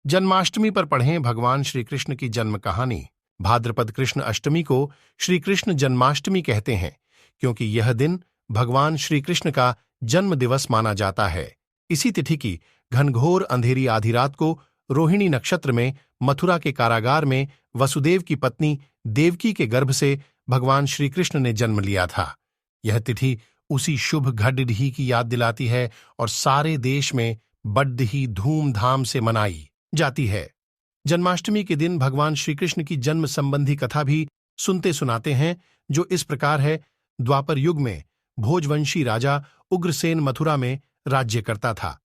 जन्माष्टमी पर पढ़ें भगवान श्री कृष्ण की जन्म कहानी। भाद्रपद कृष्ण अष्टमी को श्री कृष्ण जन्माष्टमी कहते हैं क्योंकि यह दिन भगवान श्री कृष्ण का जन्म दिवस माना जाता है। इसी तिथि की घनघोर अंधेरी आधी रात को रोहिणी नक्षत्र में मथुरा के कारागार में वसुदेव की पत्नी देवकी के गर्भ से भगवान श्री कृष्ण ने जन्म लिया था। यह तिथि उसी शुभ घटिढ़ी की याद दिलाती है और सारे देश में बड्ड ही धूमधाम से मनाई जाती है। जन्माष्टमी के दिन भगवान श्री कृष्ण की जन्म संबंधी कथा भी सुनते सुनाते हैं, जो इस प्रकार है। द्वापर युग में भोजवंशी राजा उग्रसेन मथुरा में राज्य करता था।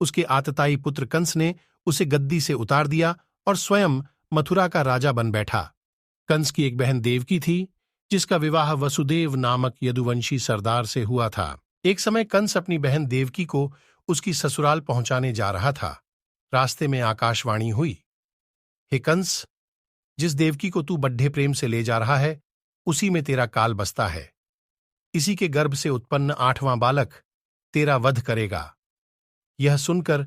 उसके आतताई पुत्र कंस ने उसे गद्दी से उतार दिया और स्वयं मथुरा का राजा बन बैठा। कंस की एक बहन देवकी थी, जिसका विवाह वसुदेव नामक यदुवंशी सरदार से हुआ था। एक समय कंस अपनी बहन देवकी को उसकी ससुराल पहुंचाने जा रहा था। रास्ते में आकाशवाणी हुई, हे कंस, जिस देवकी को तू बड्ढे प्रेम से ले जा रहा है, उसी में तेरा काल बसता है। इसी के गर्भ से उत्पन्न 8वां बालक तेरा वध करेगा। यह सुनकर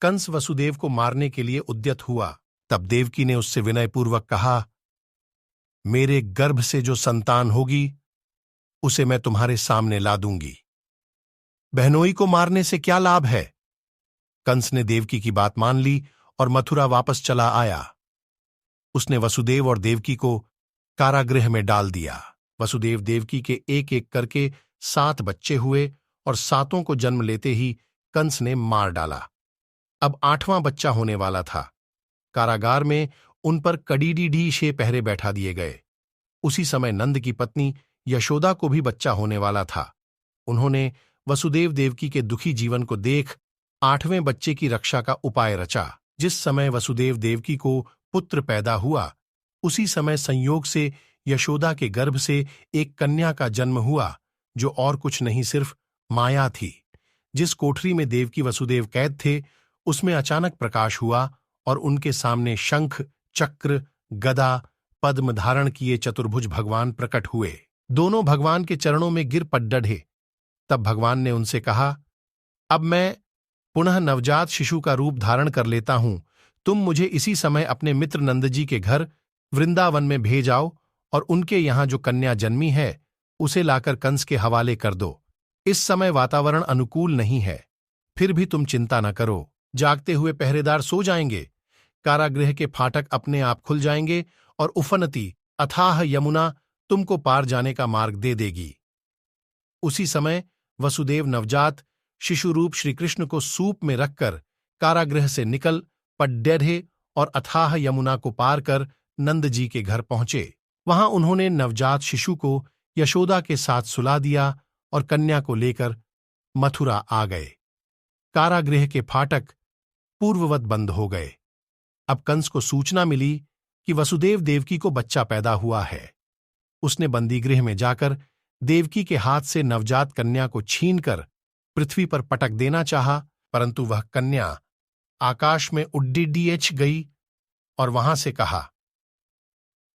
कंस वसुदेव को मारने के लिए उद्यत हुआ। तब देवकी ने उससे विनयपूर्वक कहा, मेरे गर्भ से जो संतान होगी उसे मैं तुम्हारे सामने ला दूंगी। बहनोई को मारने से क्या लाभ है? कंस ने देवकी की बात मान ली और मथुरा वापस चला आया। उसने वसुदेव और देवकी को कारागृह में डाल दिया। वसुदेव देवकी के एक एक करके 7 बच्चे हुए और 7 को जन्म लेते ही कंस ने मार डाला। अब 8वां बच्चा होने वाला था। कारागार में उन पर कड़ीडी से पहरे बैठा दिए गए। उसी समय नंद की पत्नी यशोदा को भी बच्चा होने वाला था। उन्होंने वसुदेव देवकी के दुखी जीवन को देख 8वें बच्चे की रक्षा का उपाय रचा। जिस समय वसुदेव देवकी को पुत्र पैदा हुआ, उसी समय संयोग से यशोदा के गर्भ से एक कन्या का जन्म हुआ, जो और कुछ नहीं सिर्फ माया थी। जिस कोठरी में देवकी वसुदेव कैद थे, उसमें अचानक प्रकाश हुआ और उनके सामने शंख, चक्र, गदा, पद्म धारण किए चतुर्भुज भगवान प्रकट हुए। दोनों भगवान के चरणों में गिर पड़ डढ़े। तब भगवान ने उनसे कहा, अब मैं पुनः नवजात शिशु का रूप धारण कर लेता हूं। तुम मुझे इसी समय अपने मित्र नंदजी के घर वृंदावन में भेज आओ और उनके यहां जो कन्या जन्मी है उसे लाकर कंस के हवाले कर दो। इस समय वातावरण अनुकूल नहीं है, फिर भी तुम चिंता न करो। जागते हुए पहरेदार सो जाएंगे, कारागृह के फाटक अपने आप खुल जाएंगे और उफनती अथाह यमुना तुमको पार जाने का मार्ग दे देगी। उसी समय वसुदेव नवजात शिशु रूप श्रीकृष्ण को सूप में रखकर कारागृह से निकल पड्डेढ़े और अथाह यमुना को पार कर नंद जी के घर पहुंचे। वहां उन्होंने नवजात शिशु को यशोदा के साथ सुला दिया और कन्या को लेकर मथुरा आ गए। कारागृह के फाटक पूर्ववत बंद हो गए। अब कंस को सूचना मिली कि वसुदेव देवकी को बच्चा पैदा हुआ है। उसने बंदीगृह में जाकर देवकी के हाथ से नवजात कन्या को छीनकर पृथ्वी पर पटक देना चाहा, परंतु वह कन्या आकाश में उड्डीएच गई और वहां से कहा,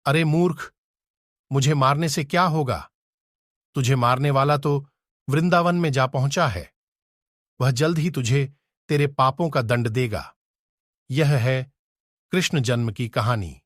अरे मूर्ख, मुझे मारने से क्या होगा? तुझे मारने वाला तो वृंदावन में जा पहुंचा है। वह जल्द ही तुझे तेरे पापों का दंड देगा। यह है कृष्ण जन्म की कहानी।